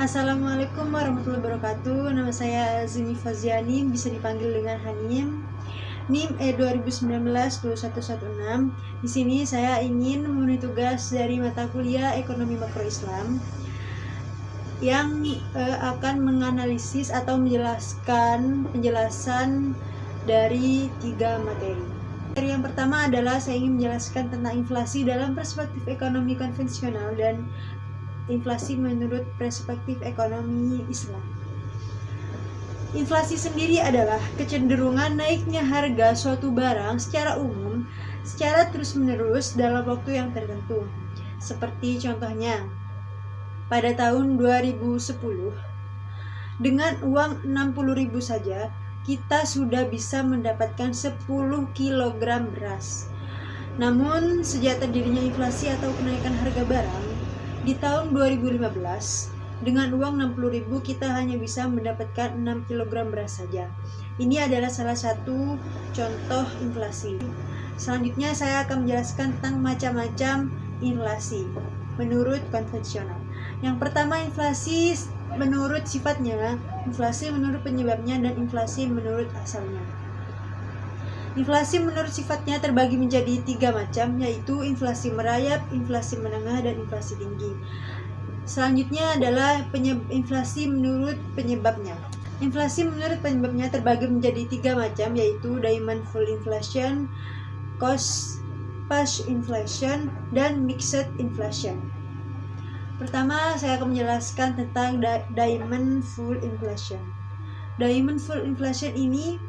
Assalamualaikum warahmatullahi wabarakatuh. Nama saya Zini Faziani, bisa dipanggil dengan Hanim. NIM E2019-2116. Di sini saya ingin memenuhi tugas dari mata kuliah Ekonomi Makro Islam yang akan menganalisis atau menjelaskan penjelasan dari 3 materi. Materi yang pertama adalah saya ingin menjelaskan tentang inflasi dalam perspektif ekonomi konvensional dan inflasi menurut perspektif ekonomi Islam. Inflasi sendiri adalah kecenderungan naiknya harga suatu barang secara umum secara terus-menerus dalam waktu yang tertentu. Seperti contohnya, pada tahun 2010, dengan uang 60.000 saja, kita sudah bisa mendapatkan 10 kg beras. Namun, sejak terjadinya inflasi atau kenaikan harga barang, di tahun 2015, dengan uang 60.000 kita hanya bisa mendapatkan 6 kg beras saja. Ini adalah salah satu contoh inflasi. Selanjutnya saya akan menjelaskan tentang macam-macam inflasi menurut konvensional. Yang pertama, inflasi menurut sifatnya, inflasi menurut penyebabnya, dan inflasi menurut asalnya. Inflasi menurut sifatnya terbagi menjadi 3 macam, yaitu inflasi merayap, inflasi menengah, dan inflasi tinggi. Selanjutnya adalah inflasi menurut penyebabnya. Inflasi menurut penyebabnya terbagi menjadi 3 macam, yaitu demand full inflation, cost push inflation, dan mixed inflation. Pertama, saya akan menjelaskan tentang demand full inflation. Demand full inflation ini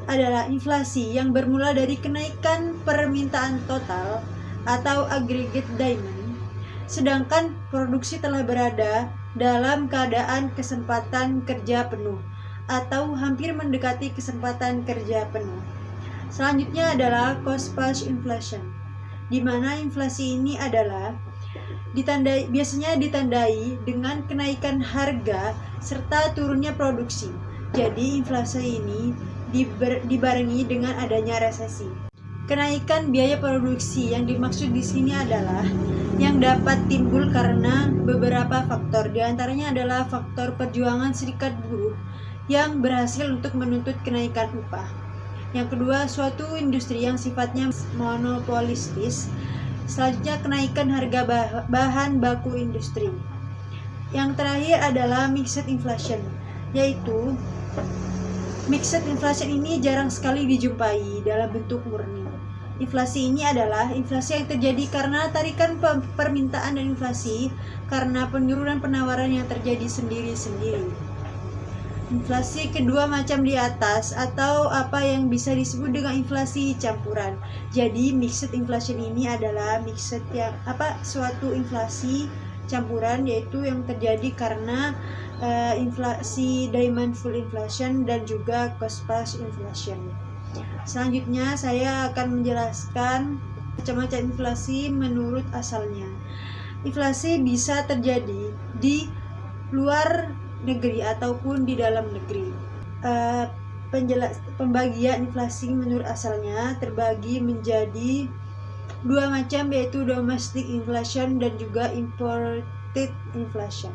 adalah inflasi yang bermula dari kenaikan permintaan total atau aggregate demand, sedangkan produksi telah berada dalam keadaan kesempatan kerja penuh atau hampir mendekati kesempatan kerja penuh. Selanjutnya adalah cost push inflation, di mana inflasi ini adalah biasanya ditandai dengan kenaikan harga serta turunnya produksi. Jadi inflasi ini dibarengi dengan adanya resesi. Kenaikan biaya produksi yang dimaksud di sini adalah yang dapat timbul karena beberapa faktor. Di antaranya adalah faktor perjuangan serikat buruh yang berhasil untuk menuntut kenaikan upah. Yang kedua, suatu industri yang sifatnya monopolistis. Selanjutnya, kenaikan harga bahan baku industri. Yang terakhir adalah mixed inflation, yaitu mixed inflation ini jarang sekali dijumpai dalam bentuk murni. Inflasi ini adalah inflasi yang terjadi karena tarikan permintaan dan inflasi karena penurunan penawaran yang terjadi sendiri-sendiri. Inflasi kedua macam di atas atau apa yang bisa disebut dengan inflasi campuran. Jadi mixed inflation ini adalah suatu inflasi campuran, yaitu yang terjadi karena inflasi demand full inflation dan juga cost push inflation. Selanjutnya saya akan menjelaskan macam-macam inflasi menurut asalnya. Inflasi bisa terjadi di luar negeri ataupun di dalam negeri. Pembagian inflasi menurut asalnya terbagi menjadi 2 macam, yaitu domestic inflation dan juga imported inflation.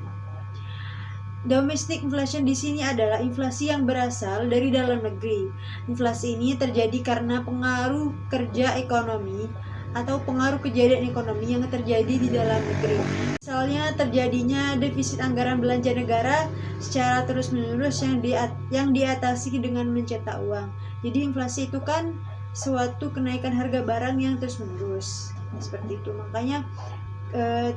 Domestic inflation di sini adalah inflasi yang berasal dari dalam negeri. Inflasi ini terjadi karena pengaruh kerja ekonomi atau pengaruh kejadian ekonomi yang terjadi di dalam negeri. Misalnya terjadinya defisit anggaran belanja negara secara terus-menerus yang diatasi dengan mencetak uang. Jadi inflasi itu kan suatu kenaikan harga barang yang terus-menerus. Seperti itu. Makanya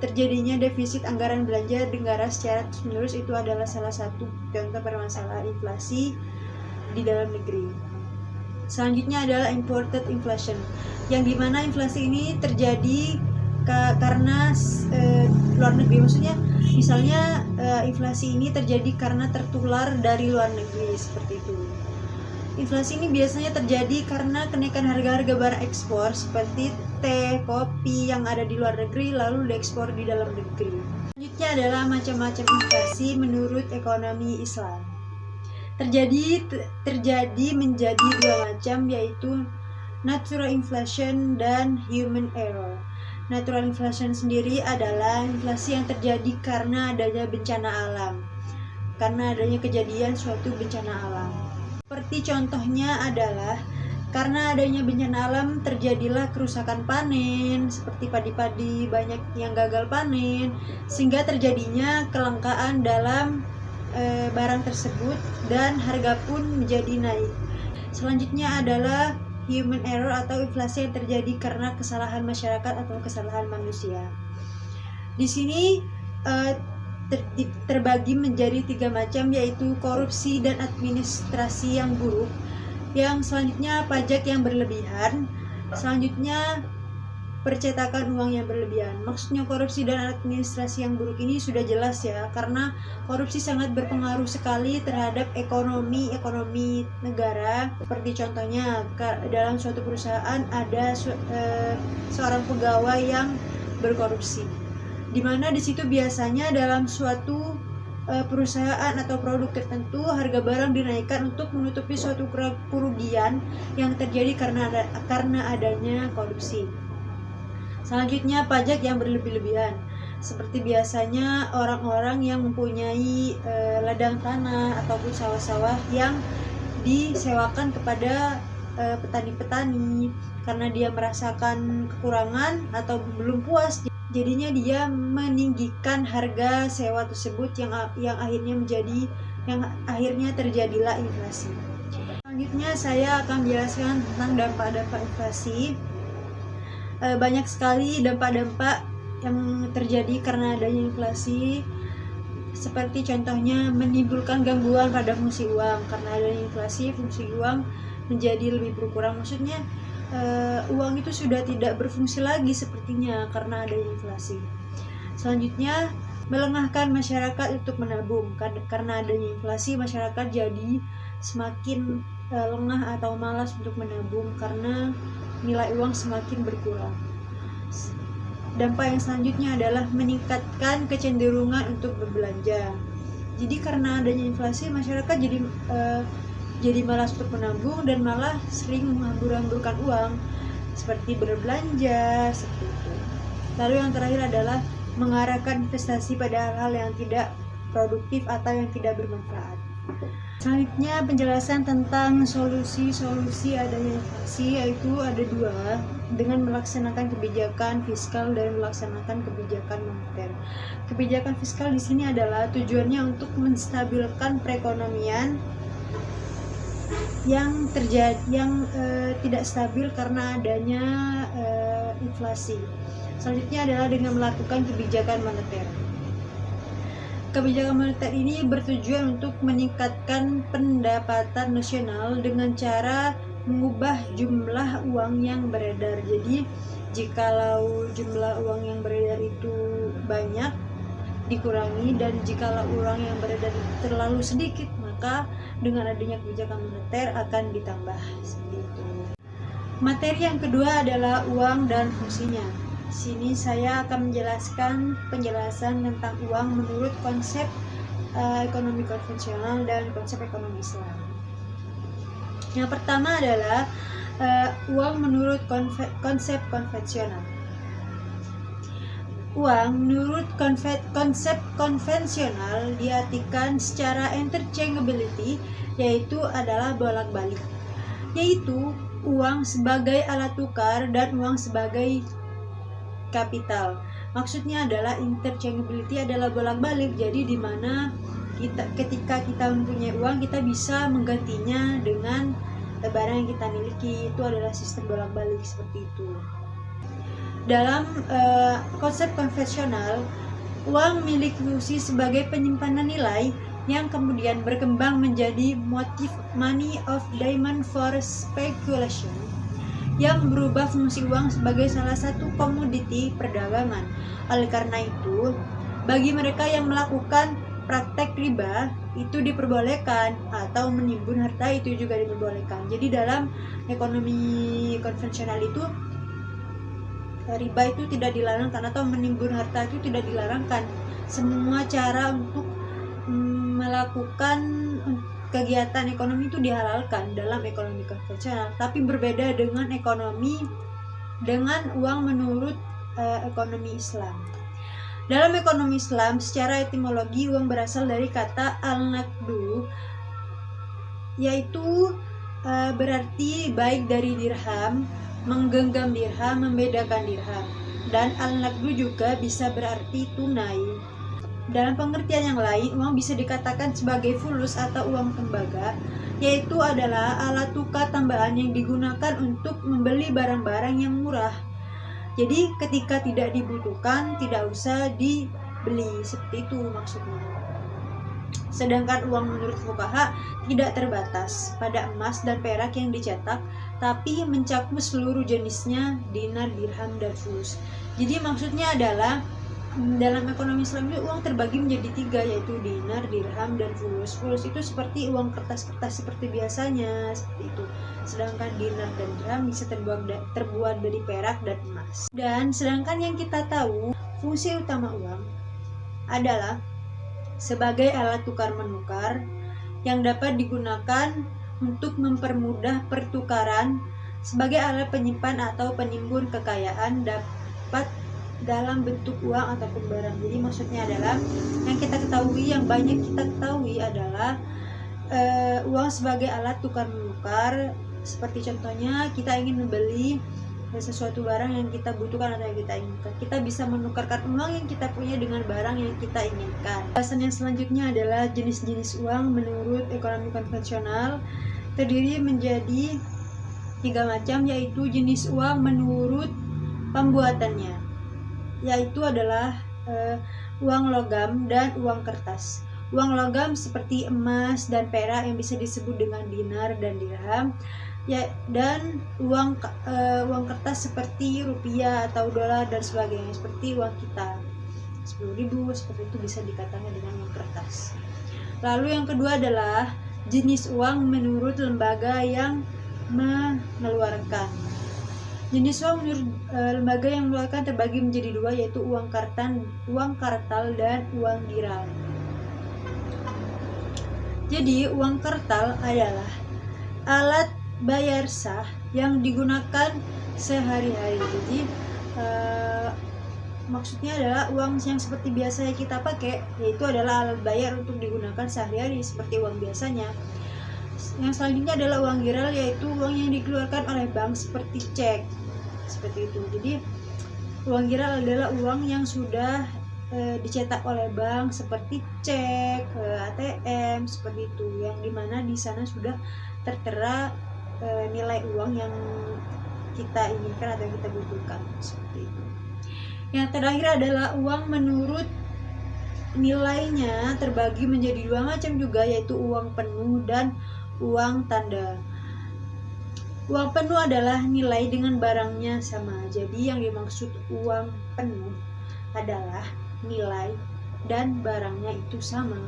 terjadinya defisit anggaran belanja negara secara terus-menerus itu adalah salah satu contoh permasalahan inflasi di dalam negeri. Selanjutnya adalah imported inflation, yang dimana inflasi ini terjadi karena luar negeri. Maksudnya misalnya inflasi ini terjadi karena tertular dari luar negeri, seperti itu. Inflasi ini biasanya terjadi karena kenaikan harga-harga barang ekspor seperti teh, kopi yang ada di luar negeri lalu diekspor di dalam negeri. Selanjutnya adalah macam-macam inflasi menurut ekonomi Islam. Terjadi menjadi 2 macam, yaitu natural inflation dan human error. Natural inflation sendiri adalah inflasi yang terjadi karena adanya bencana alam, karena adanya kejadian suatu bencana alam. Seperti contohnya adalah karena adanya bencana alam terjadilah kerusakan panen, seperti padi-padi banyak yang gagal panen, sehingga terjadinya kelangkaan dalam barang tersebut dan harga pun menjadi naik. Selanjutnya adalah human error atau inflasi yang terjadi karena kesalahan masyarakat atau kesalahan manusia. Di sini terbagi menjadi 3 macam, yaitu korupsi dan administrasi yang buruk. Yang selanjutnya pajak yang berlebihan. Selanjutnya percetakan uang yang berlebihan. Maksudnya korupsi dan administrasi yang buruk ini sudah jelas ya, karena korupsi sangat berpengaruh sekali terhadap ekonomi negara. Seperti contohnya dalam suatu perusahaan ada seorang pegawai yang berkorupsi, di mana di situ biasanya dalam suatu perusahaan atau produk tertentu harga barang dinaikkan untuk menutupi suatu kerugian yang terjadi karena adanya korupsi. Selanjutnya pajak yang berlebih-lebihan, seperti biasanya orang-orang yang mempunyai ladang tanah ataupun sawah-sawah yang disewakan kepada petani-petani karena dia merasakan kekurangan atau belum puas, jadinya dia meninggikan harga sewa tersebut yang akhirnya terjadilah inflasi. Selanjutnya saya akan menjelaskan tentang dampak-dampak inflasi. Banyak sekali dampak-dampak yang terjadi karena adanya inflasi, seperti contohnya menimbulkan gangguan pada fungsi uang. Karena adanya inflasi, fungsi uang menjadi lebih berkurang. Maksudnya uang itu sudah tidak berfungsi lagi sepertinya karena adanya inflasi. Selanjutnya melengahkan masyarakat untuk menabung. Karena adanya inflasi, masyarakat jadi semakin lengah atau malas untuk menabung karena nilai uang semakin berkurang. Dampak yang selanjutnya adalah meningkatkan kecenderungan untuk berbelanja. Jadi karena adanya inflasi, masyarakat jadi malas untuk menabung dan malah sering menghambur-hamburkan uang seperti berbelanja seperti itu. Lalu yang terakhir adalah mengarahkan investasi pada hal-hal yang tidak produktif atau yang tidak bermanfaat. Selanjutnya penjelasan tentang solusi adanya inflasi, yaitu ada 2, dengan melaksanakan kebijakan fiskal dan melaksanakan kebijakan moneter. Kebijakan fiskal di sini adalah tujuannya untuk menstabilkan perekonomian yang tidak stabil karena adanya inflasi. Selanjutnya adalah dengan melakukan kebijakan moneter. Kebijakan moneter ini bertujuan untuk meningkatkan pendapatan nasional dengan cara mengubah jumlah uang yang beredar. Jadi, jikalau jumlah uang yang beredar itu banyak, dikurangi, dan jikalau uang yang beredar terlalu sedikit, maka dengan adanya kebijakan moneter akan ditambah seperti itu. Materi yang kedua adalah uang dan fungsinya. Sini saya akan menjelaskan penjelasan tentang uang menurut konsep ekonomi konvensional dan konsep ekonomi Islam. Yang pertama adalah uang menurut konsep konvensional. Uang menurut konsep konvensional diartikan secara interchangeability, yaitu adalah bolak-balik, yaitu uang sebagai alat tukar dan uang sebagai kapital. Maksudnya adalah interchangeability adalah bolak-balik, jadi di mana ketika kita mempunyai uang, kita bisa menggantinya dengan barang yang kita miliki. Itu adalah sistem bolak-balik seperti itu. Dalam konsep konvensional, uang memiliki fungsi sebagai penyimpanan nilai yang kemudian berkembang menjadi motif money of demand for speculation, yang berubah fungsi uang sebagai salah satu komoditi perdagangan. Oleh karena itu, bagi mereka yang melakukan praktek riba itu diperbolehkan, atau menimbun harta itu juga diperbolehkan. Jadi dalam ekonomi konvensional itu riba itu tidak dilarangkan, atau menimbun harta itu tidak dilarangkan. Semua cara untuk melakukan kegiatan ekonomi itu dihalalkan dalam ekonomi konvensional, tapi berbeda dengan ekonomi dengan uang menurut ekonomi Islam. Dalam ekonomi Islam, secara etimologi uang berasal dari kata al-naqdu, yaitu berarti baik dari dirham, menggenggam dirham, membedakan dirham. Dan al-naqdu juga bisa berarti tunai. Dalam pengertian yang lain, uang bisa dikatakan sebagai fulus atau uang tembaga, yaitu adalah alat tukar tambahan yang digunakan untuk membeli barang-barang yang murah. Jadi ketika tidak dibutuhkan, tidak usah dibeli, seperti itu maksudnya. Sedangkan uang menurut fuqaha tidak terbatas pada emas dan perak yang dicetak, tapi mencakup seluruh jenisnya, dinar, dirham, dan fulus. Jadi maksudnya adalah dalam ekonomi Islam itu uang terbagi menjadi 3, yaitu dinar, dirham, dan fulus. Fulus itu seperti uang kertas-kertas seperti biasanya, seperti itu. Sedangkan dinar dan dirham bisa terbuat dari perak dan emas. Dan sedangkan yang kita tahu, fungsi utama uang adalah sebagai alat tukar menukar yang dapat digunakan untuk mempermudah pertukaran, sebagai alat penyimpan atau penimbun kekayaan, dapat dalam bentuk uang ataupun barang. Jadi maksudnya adalah yang kita ketahui, yang banyak kita ketahui adalah uang sebagai alat tukar menukar. Seperti contohnya kita ingin membeli sesuatu barang yang kita butuhkan atau yang kita inginkan, kita bisa menukarkan uang yang kita punya dengan barang yang kita inginkan. Bahasan yang selanjutnya adalah jenis-jenis uang menurut ekonomi konvensional, terdiri menjadi 3 macam, yaitu jenis uang menurut pembuatannya, yaitu adalah uang logam dan uang kertas. Uang logam seperti emas dan perak yang bisa disebut dengan dinar dan dirham, ya, dan uang kertas seperti rupiah atau dolar dan sebagainya, seperti uang kita 10.000, seperti itu bisa dikatakan dengan uang kertas. Lalu yang kedua adalah jenis uang menurut lembaga yang mengeluarkan. Jenis uang menurut lembaga yang mengeluarkan terbagi menjadi 2, yaitu uang kartal dan uang giral. Jadi uang kartal adalah alat bayar sah yang digunakan sehari-hari. Jadi maksudnya adalah uang yang seperti biasa yang kita pakai, yaitu adalah alat bayar untuk digunakan sehari-hari seperti uang biasanya. Yang selanjutnya adalah uang giral, yaitu uang yang dikeluarkan oleh bank seperti cek, seperti itu. Jadi uang giral adalah uang yang sudah dicetak oleh bank seperti cek, ATM, seperti itu, yang dimana di sana sudah tertera nilai uang yang kita inginkan atau kita butuhkan, seperti itu. Yang terakhir adalah uang menurut nilainya terbagi menjadi 2 macam juga, yaitu uang penuh dan uang tanda. Uang penuh adalah nilai dengan barangnya sama. Jadi yang dimaksud uang penuh adalah nilai dan barangnya itu sama.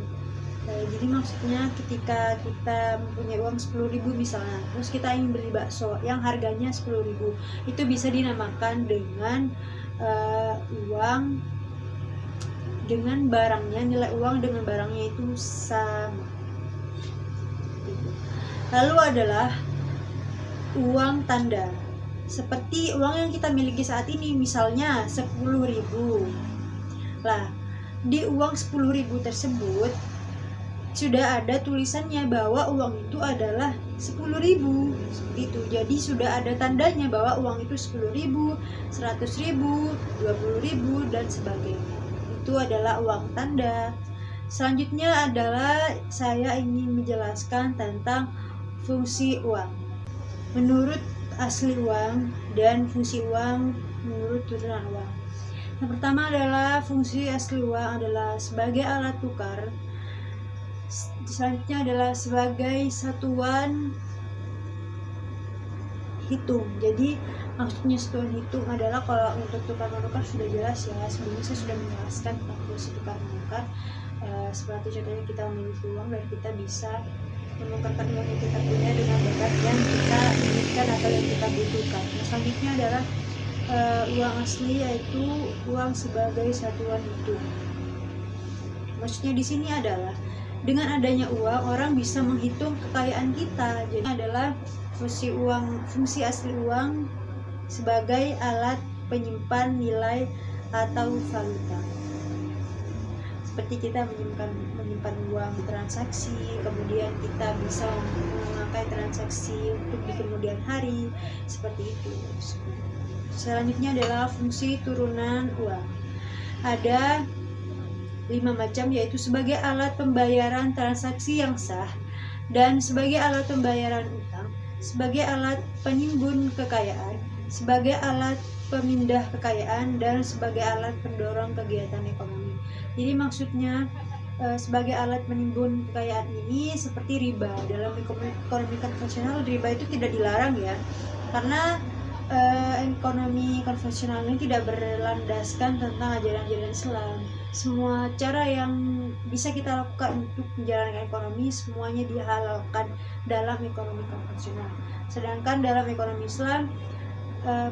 Jadi maksudnya ketika kita mempunyai uang 10.000 misalnya, terus kita ingin beli bakso yang harganya 10.000, itu bisa dinamakan dengan uang dengan barangnya, nilai uang dengan barangnya itu sama. Lalu adalah uang tanda, seperti uang yang kita miliki saat ini, misalnya 10.000. Lah, di uang 10.000 tersebut sudah ada tulisannya bahwa uang itu adalah 10.000, seperti itu. Jadi sudah ada tandanya bahwa uang itu 10.000, 100.000, 20.000 dan sebagainya. Itu adalah uang tanda. Selanjutnya adalah saya ingin menjelaskan tentang fungsi uang menurut asli uang dan fungsi uang menurut turunan uang. Yang pertama adalah fungsi asli uang adalah sebagai alat tukar. Selanjutnya adalah sebagai satuan hitung. Jadi maksudnya satuan hitung adalah, kalau untuk tukar menukar sudah jelas ya, sebelumnya saya sudah menjelaskan tentang fungsi tukar menukar. Seperti contohnya kita memiliki uang dan kita bisa menukarkan uang yang kita punya dengan barang yang kita inginkan atau yang kita butuhkan. Selanjutnya adalah uang asli, yaitu uang sebagai satuan hitung. Maksudnya di sini adalah dengan adanya uang, orang bisa menghitung kekayaan kita. Jadi adalah fungsi asli uang sebagai alat penyimpan nilai atau valuta. Seperti kita menyimpan uang transaksi, kemudian kita bisa memakai transaksi untuk di kemudian hari, seperti itu. Selanjutnya adalah fungsi turunan uang. Ada 5 macam, yaitu sebagai alat pembayaran transaksi yang sah, dan sebagai alat pembayaran utang, sebagai alat penimbun kekayaan, sebagai alat pemindah kekayaan, dan sebagai alat pendorong kegiatan ekonomi. Jadi maksudnya sebagai alat menimbun kekayaan ini seperti riba. Dalam ekonomi konvensional riba itu tidak dilarang ya, karena ekonomi konvensional ini tidak berlandaskan tentang ajaran-ajaran Islam. Semua cara yang bisa kita lakukan untuk menjalankan ekonomi semuanya dihalalkan dalam ekonomi konvensional. Sedangkan dalam ekonomi Islam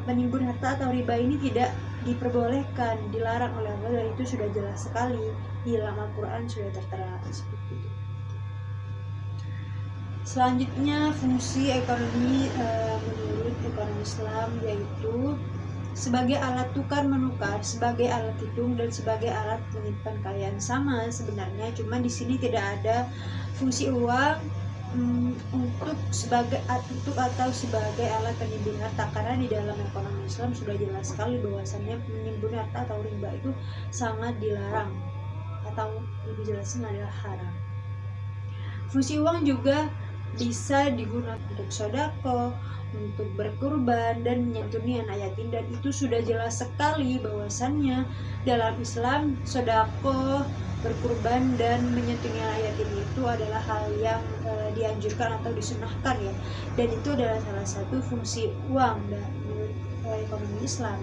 penimbun harta atau riba ini tidak diperbolehkan, dilarang oleh Allah, dan itu sudah jelas sekali di dalam Al-Quran sudah tertera seperti itu. Selanjutnya fungsi ekonomi menurut ekonomi Islam yaitu sebagai alat tukar menukar, sebagai alat hitung, dan sebagai alat menyimpan kekayaan. Sama sebenarnya, cuma di sini tidak ada fungsi uang untuk atau sebagai alat penimbun harta, karena di dalam ekonomi Islam sudah jelas sekali bahwasannya menimbun harta atau riba itu sangat dilarang, atau lebih jelasnya adalah haram. Fungsi uang juga bisa digunakan untuk sodako, untuk berkurban, dan menyantuni anak yatim, dan itu sudah jelas sekali bahwasannya dalam Islam sodako, berkurban, dan menyantuni anak yatim itu adalah hal yang dianjurkan atau disunahkan ya, dan itu adalah salah satu fungsi uang menurut ekonomi Islam.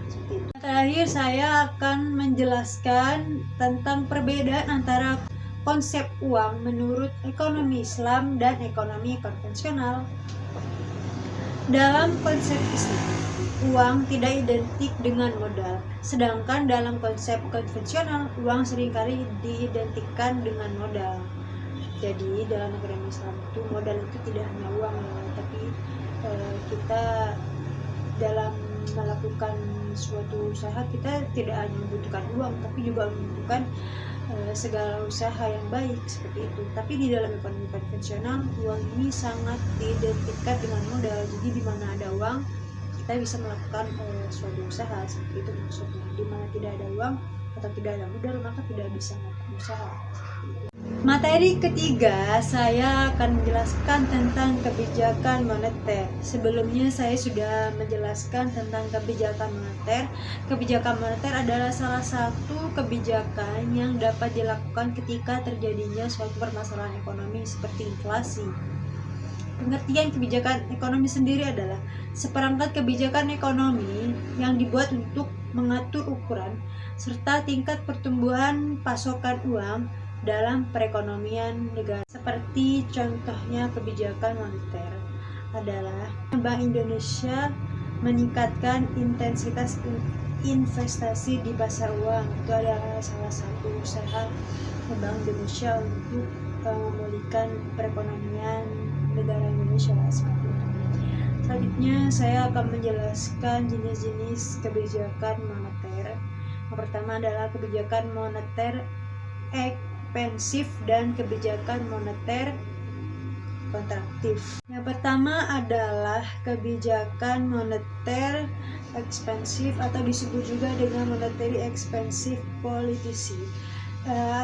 Seperti itu. Terakhir saya akan menjelaskan tentang perbedaan antara konsep uang menurut ekonomi Islam dan ekonomi konvensional. Dalam konsep Islam, uang tidak identik dengan modal, sedangkan dalam konsep konvensional, uang seringkali diidentikan dengan modal. Jadi dalam ekonomi Islam itu modal itu tidak hanya uang ya, tapi kita dalam melakukan suatu usaha kita tidak hanya membutuhkan uang, tapi juga membutuhkan segala usaha yang baik seperti itu. Tapi di dalam ekonomi konvensional, uang ini sangat diidentikan dengan modal. Jadi di mana ada uang, kita bisa melakukan suatu usaha seperti itu maksudnya. Di mana tidak ada uang atau tidak ada modal, maka tidak bisa melakukan usaha. Materi ketiga, saya akan menjelaskan tentang kebijakan moneter. Sebelumnya saya sudah menjelaskan tentang kebijakan moneter. Kebijakan moneter adalah salah satu kebijakan yang dapat dilakukan ketika terjadinya suatu permasalahan ekonomi seperti inflasi. Pengertian kebijakan ekonomi sendiri adalah seperangkat kebijakan ekonomi yang dibuat untuk mengatur ukuran serta tingkat pertumbuhan pasokan uang dalam perekonomian negara. Seperti contohnya kebijakan moneter adalah Bank Indonesia meningkatkan intensitas investasi di pasar uang. Itu adalah salah satu usaha Bank Indonesia untuk memulihkan perekonomian negara Indonesia seperti itu. Selanjutnya saya akan menjelaskan jenis-jenis kebijakan moneter. Yang pertama adalah kebijakan moneter ekspansif dan kebijakan moneter kontraktif. Yang pertama adalah kebijakan moneter ekspansif atau disebut juga dengan monetary expansive policy.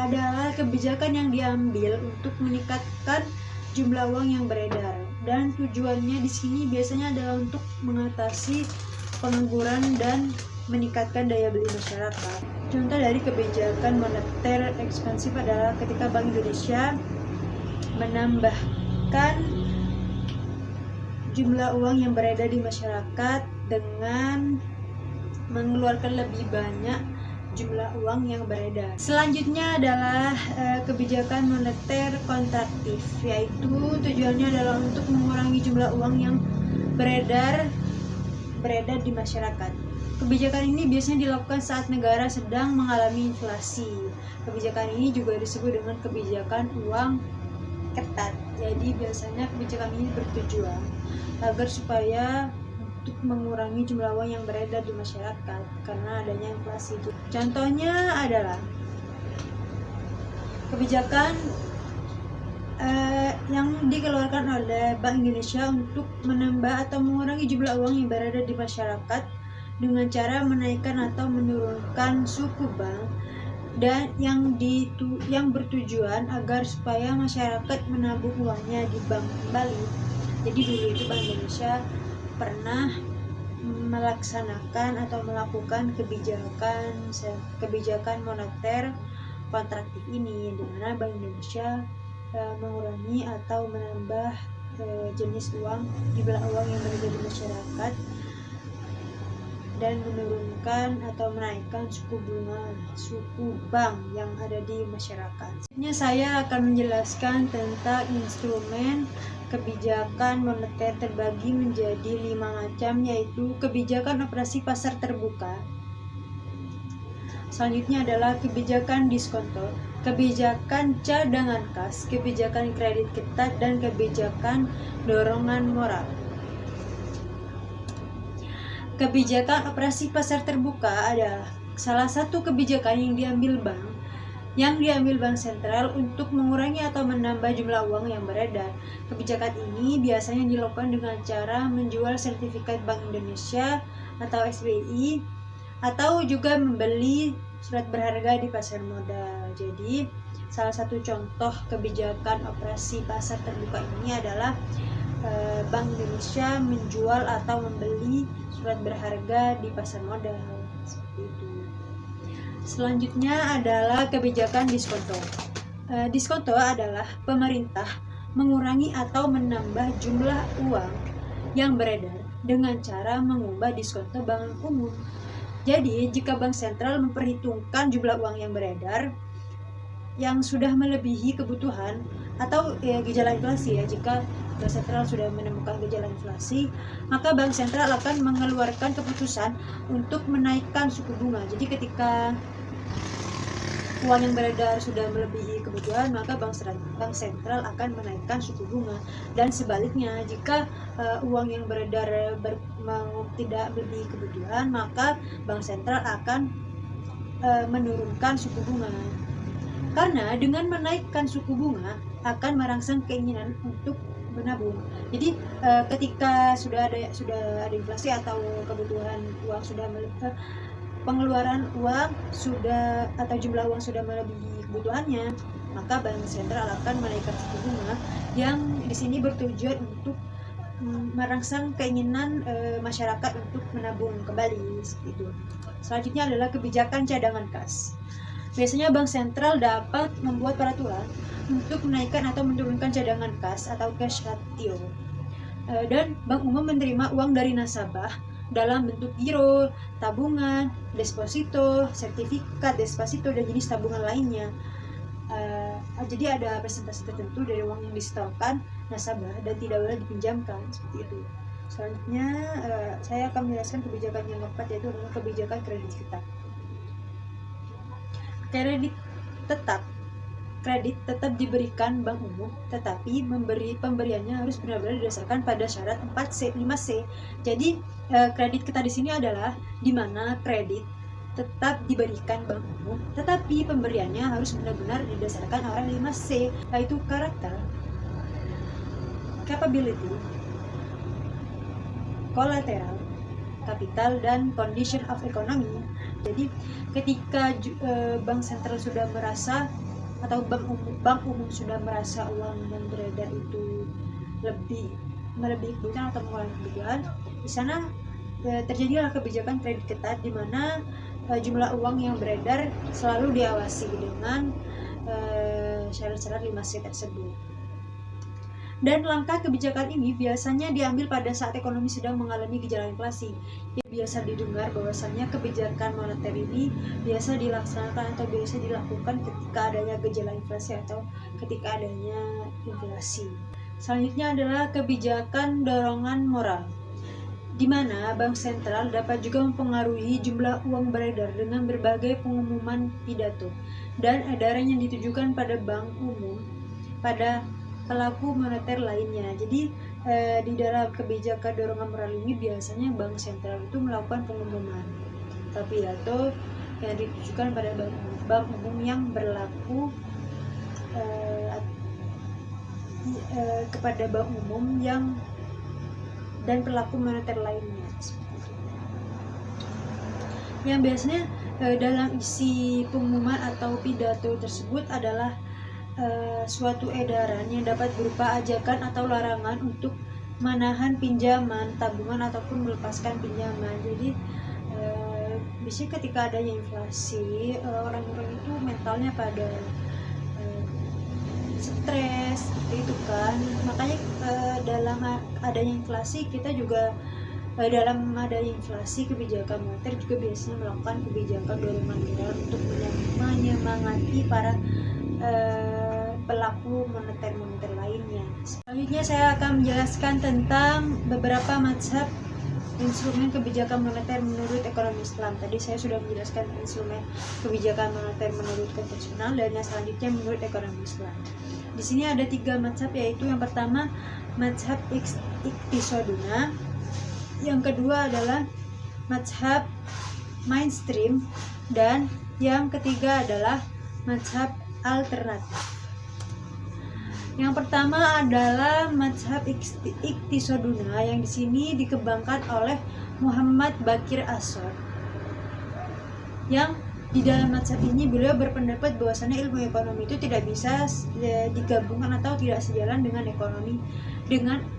Adalah kebijakan yang diambil untuk meningkatkan jumlah uang yang beredar, dan tujuannya di sini biasanya adalah untuk mengatasi pengangguran dan meningkatkan daya beli masyarakat. Contoh dari kebijakan moneter ekspansif adalah ketika Bank Indonesia menambahkan jumlah uang yang beredar di masyarakat dengan mengeluarkan lebih banyak jumlah uang yang beredar. Selanjutnya adalah kebijakan moneter kontraktif, yaitu tujuannya adalah untuk mengurangi jumlah uang yang beredar di masyarakat. Kebijakan ini biasanya dilakukan saat negara sedang mengalami inflasi. Kebijakan ini juga disebut dengan kebijakan uang ketat. Jadi biasanya kebijakan ini bertujuan agar supaya untuk mengurangi jumlah uang yang beredar di masyarakat karena adanya inflasi. Contohnya adalah kebijakan yang dikeluarkan oleh Bank Indonesia untuk menambah atau mengurangi jumlah uang yang berada di masyarakat dengan cara menaikkan atau menurunkan suku bank dan yang bertujuan agar supaya masyarakat menabung uangnya di bank kembali. Jadi dulu itu Bank Indonesia pernah melaksanakan atau melakukan kebijakan moneter kontraktif ini, di mana Bank Indonesia mengurangi atau menambah jenis uang, jumlah uang yang berada di masyarakat dan menurunkan atau menaikkan suku bank yang ada di masyarakat. Selanjutnya saya akan menjelaskan tentang instrumen kebijakan moneter terbagi menjadi 5 macam, yaitu kebijakan operasi pasar terbuka. Selanjutnya adalah kebijakan diskonto, kebijakan cadangan kas, kebijakan kredit ketat, dan kebijakan dorongan moral. Kebijakan operasi pasar terbuka adalah salah satu kebijakan yang diambil bank sentral untuk mengurangi atau menambah jumlah uang yang beredar. Kebijakan ini biasanya dilakukan dengan cara menjual sertifikat Bank Indonesia atau SBI atau juga membeli surat berharga di pasar modal. Jadi, salah satu contoh kebijakan operasi pasar terbuka ini adalah Bank Indonesia menjual atau membeli surat berharga di pasar modal, seperti itu. Selanjutnya adalah kebijakan diskonto. Diskonto adalah pemerintah mengurangi atau menambah jumlah uang yang beredar dengan cara mengubah diskonto bank umum. Jadi, jika bank sentral memperhitungkan jumlah uang yang beredar yang sudah melebihi kebutuhan atau gejala inflasi, jika bank sentral sudah menemukan gejala inflasi, maka bank sentral akan mengeluarkan keputusan untuk menaikkan suku bunga. Jadi ketika uang yang beredar sudah melebihi kebutuhan, maka bank sentral akan menaikkan suku bunga. Dan sebaliknya, jika uang yang beredar tidak melebihi kebutuhan, maka bank sentral akan menurunkan suku bunga. Karena dengan menaikkan suku bunga akan merangsang keinginan untuk menabung. Jadi ketika sudah ada inflasi atau kebutuhan uang sudah pengeluaran uang sudah atau jumlah uang sudah melebihi kebutuhannya, maka bank sentral akan menaikkan suku bunga yang di sini bertujuan untuk merangsang keinginan masyarakat untuk menabung kembali, seperti itu. Selanjutnya adalah kebijakan cadangan kas. Biasanya bank sentral dapat membuat peraturan untuk menaikkan atau menurunkan cadangan kas atau cash ratio. Dan bank umum menerima uang dari nasabah dalam bentuk giro, tabungan, deposito, sertifikat deposito, dan jenis tabungan lainnya. Jadi ada presentasi tertentu dari uang yang disetorkan nasabah dan tidak boleh dipinjamkan, seperti itu. Selanjutnya saya akan menjelaskan kebijakan yang keempat, yaitu adalah kebijakan kredit ketat. Kredit tetap diberikan bank umum, tetapi pemberiannya harus benar-benar didasarkan pada syarat 4C, 5C. Jadi kredit ketat di sini adalah di mana kredit tetap diberikan bank umum, tetapi pemberiannya harus benar-benar didasarkan oleh 5C, yaitu karakter, capability, collateral, capital, dan condition of economy. Jadi ketika bank sentral sudah merasa atau bank umum sudah merasa uang yang beredar itu melebihi kebutuhan atau mengurangi kebutuhan, di sana terjadilah kebijakan kredit ketat, di mana jumlah uang yang beredar selalu diawasi dengan syarat-syarat 5C tersebut. Dan langkah kebijakan ini biasanya diambil pada saat ekonomi sedang mengalami gejala inflasi. Biasa didengar bahwasannya kebijakan moneter ini biasa dilaksanakan atau biasa dilakukan ketika adanya gejala inflasi atau ketika adanya inflasi. Selanjutnya adalah kebijakan dorongan moral, di mana bank sentral dapat juga mempengaruhi jumlah uang beredar dengan berbagai pengumuman pidato dan edaran yang ditujukan pada bank umum pada pelaku moneter lainnya. Jadi di dalam kebijakan dorongan moral ini biasanya bank sentral itu melakukan pengumuman pidato yang ditujukan pada bank umum yang berlaku kepada bank umum dan pelaku moneter lainnya. Yang biasanya dalam isi pengumuman atau pidato tersebut adalah suatu edaran yang dapat berupa ajakan atau larangan untuk menahan pinjaman, tabungan ataupun melepaskan pinjaman. Jadi biasanya ketika adanya inflasi, orang-orang itu mentalnya pada stres seperti itu kan. Makanya dalam adanya inflasi kita juga dalam adanya inflasi, kebijakan moneter juga biasanya melakukan kebijakan dorongan moral untuk menyemangati para pelaku moneter lainnya. Selanjutnya saya akan menjelaskan tentang beberapa mazhab instrumen kebijakan moneter menurut ekonomi Islam. Tadi saya sudah menjelaskan instrumen kebijakan moneter menurut konvensional, dan yang selanjutnya menurut ekonomi Islam. Di sini ada 3 mazhab, yaitu yang pertama mazhab Iqtisaduna, yang kedua adalah mazhab mainstream, dan yang ketiga adalah mazhab alternatif. Yang pertama adalah mazhab Iqtisaduna, yang di sini dikembangkan oleh Muhammad Bakir Asor. Yang di dalam mazhab ini beliau berpendapat bahwasannya ilmu ekonomi itu tidak bisa digabungkan atau tidak sejalan dengan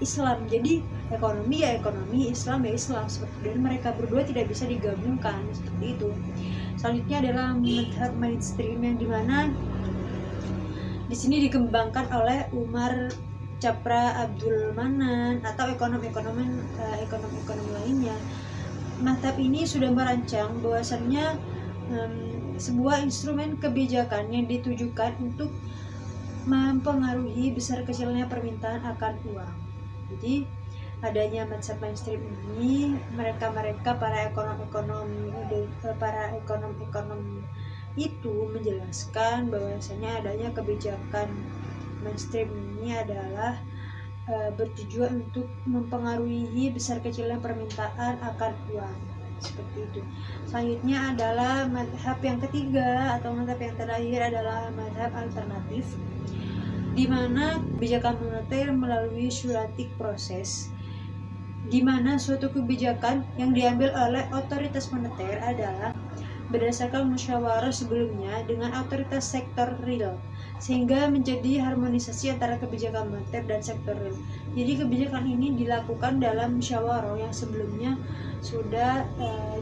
Islam. Jadi ekonomi ya ekonomi, Islam ya Islam, dan mereka berdua tidak bisa digabungkan seperti itu. Selanjutnya adalah mazhab mainstream, yang dimana di sini dikembangkan oleh Umar Chapra Abdul Manan atau ekonom-ekonom lainnya. Mazhab ini sudah merancang bahwasannya sebuah instrumen kebijakan yang ditujukan untuk mempengaruhi besar kecilnya permintaan akan uang. Jadi adanya mazhab mainstream ini, mereka para ekonom itu menjelaskan bahwasanya adanya kebijakan mainstream ini adalah bertujuan untuk mempengaruhi besar kecilnya permintaan akan uang, seperti itu. Selanjutnya adalah mazhab yang ketiga atau mazhab yang terakhir adalah mazhab alternatif, di mana kebijakan moneter melalui suuratik proses, di mana suatu kebijakan yang diambil oleh otoritas moneter adalah berdasarkan musyawarah sebelumnya dengan otoritas sektor real, sehingga menjadi harmonisasi antara kebijakan moneter dan sektor real. Jadi kebijakan ini dilakukan dalam musyawarah yang sebelumnya sudah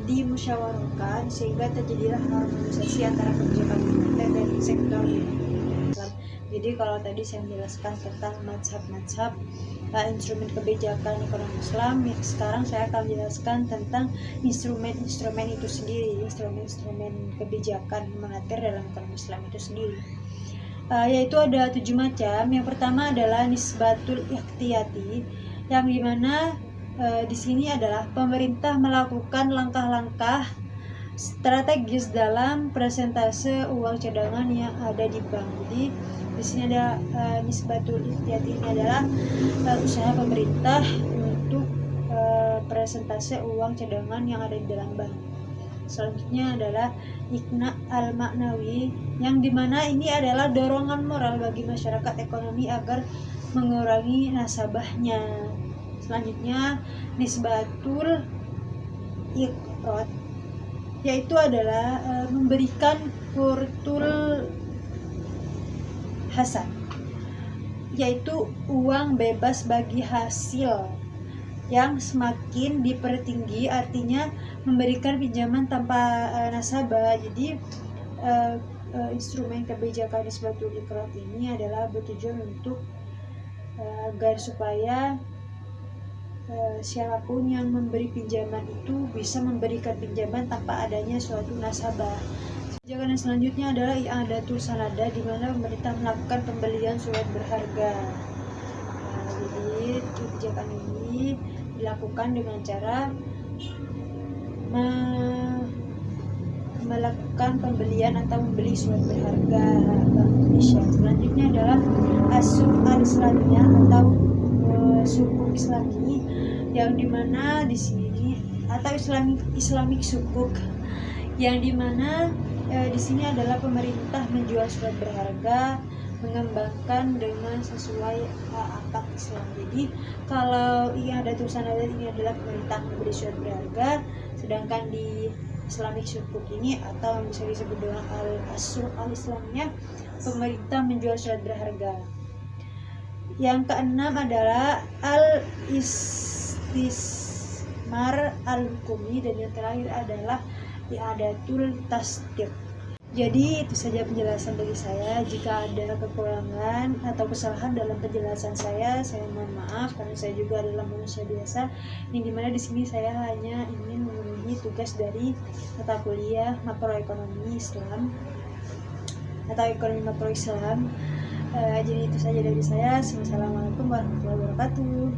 dimusyawarahkan, sehingga terjadilah harmonisasi antara kebijakan moneter dan sektor real. Jadi kalau tadi saya menjelaskan tentang mazhab-mazhab instrumen kebijakan ekonomi Islam, sekarang saya akan menjelaskan tentang instrumen-instrumen itu sendiri, instrumen kebijakan moneter dalam ekonomi Islam itu sendiri. Yaitu ada 7 macam. Yang pertama adalah nisbatul ikhtiyati, yang dimana di sini adalah pemerintah melakukan langkah-langkah strategis dalam persentase uang cadangan yang ada di bank. Jadi di sini ada nisbatul ikhtiyati, ini adalah usaha pemerintah untuk persentase uang cadangan yang ada di dalam bank. Selanjutnya adalah ikna al-maknawi, yang dimana ini adalah dorongan moral bagi masyarakat ekonomi agar mengurangi nasabahnya. Selanjutnya nisbatul iqrad, yaitu adalah memberikan qurtul hasan, yaitu uang bebas bagi hasil yang semakin dipertinggi, artinya memberikan pinjaman tanpa nasabah. Jadi instrumen kebijakan nisbatul iqrad ini adalah bertujuan untuk agar supaya siapapun yang memberi pinjaman itu bisa memberikan pinjaman tanpa adanya suatu nasabah. Kebijakan yang selanjutnya adalah i'adatul sanada, di mana pemerintah melakukan pembelian surat berharga. Jadi kebijakan ini dilakukan dengan cara melakukan pembelian atau membeli surat berharga Bank Indonesia. Selanjutnya adalah as-suk al-islamiyah atau suku Islami, yang dimana di sini atau Islamic sukuk, yang dimana di sini adalah pemerintah menjual surat berharga, mengembangkan dengan sesuai akad Islam. Jadi kalau ini ada tulisan ini adalah pemerintah memberi surat berharga, sedangkan di Islamic sukuk ini atau yang bisa disebut dengan al-asur al-islamnya, pemerintah menjual surat berharga. Yang keenam adalah al-istismar al-hukumi, dan yang terakhir adalah i'adatul tasdiq. Jadi itu saja penjelasan dari saya. Jika ada kekurangan atau kesalahan dalam penjelasan saya mohon maaf, karena saya juga adalah manusia biasa, yang dimana di sini saya hanya ingin memenuhi tugas dari mata kuliah makroekonomi Islam atau ekonomi makro Islam. Jadi itu saja dari saya. Wassalamualaikum warahmatullahi wabarakatuh.